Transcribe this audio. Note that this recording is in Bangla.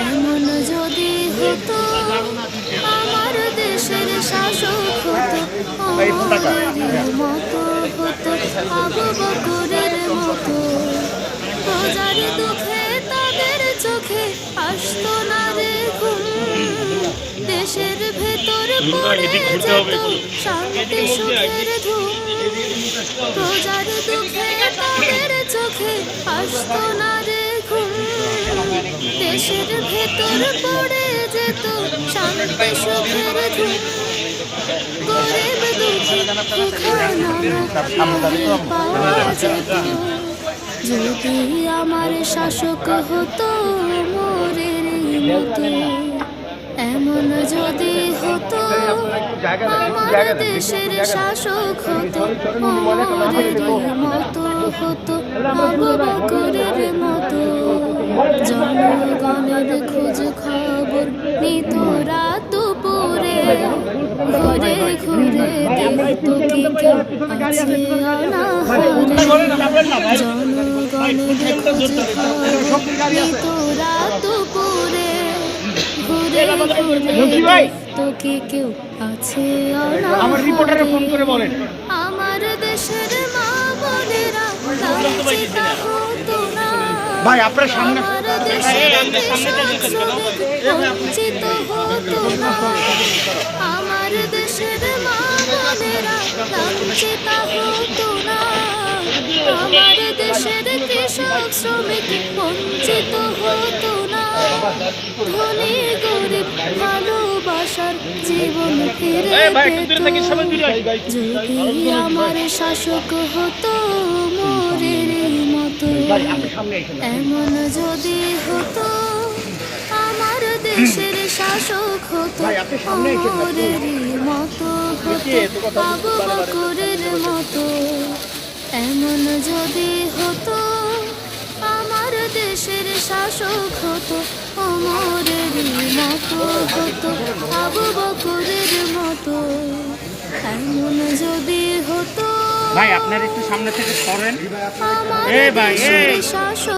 এমন যদি হতো আমার দেশের শাসক হতো ওমরের মতো হতো আবু বকরের মতো। প্রজার দুঃখে তাদের চোখে আসতো না রে ঘুম, দেশের ভেতর পড়ে যেত শান্তি সুখের ধুম। প্রজার দুঃখে তাদের চোখে আসতো না রে ঘুম, দেশের ভেতর পড়ে যেত শান্তি সুখের ধুম। গরিব দুঃখী পাওয়া যেত যদি আমার শাসক হতো ওমরের মতো। এমন যদি হতো আমার দেশের শাসক হতো ওমরের মতো হতো আবু বকরের মতো। জনগণের খোঁজ খবর নিত রাত দুপুরে, ঘুরে ঘুরে দেখতো কি কেউ আছে অনাহারে। জনগণের খোঁজ খবর নিত রাত দুপুরে, ঘুরে ঘুরে দেখতো কি কেউ আছে অনাহারে। আমার দেশের মা বোনেরা লাঞ্ছিত হতো না, ভাই আপনার সামনে বঞ্চিত হতো না। আমার দেশের মা বোনেরা লাঞ্ছিত হতো না, আমার দেশের কৃষক শ্রমিক বঞ্চিত হতো না। ধনী গরিব ভালোবাসার জীবন ফিরে পেত যদি আমার শাসক হতো ওমরের মতো। এমন যদি হতো আমার দেশের শাসক হতো ওমরের মতো হতো আবু বকরের মতো। এমন যদি হতো আমার দেশের শাসক হতো ওমরের মতো হতো আবু বকরের মতো। এমন যদি হতো ভাই আপনার একটু সামনে থেকে সরেন। আমার দেশের শাসক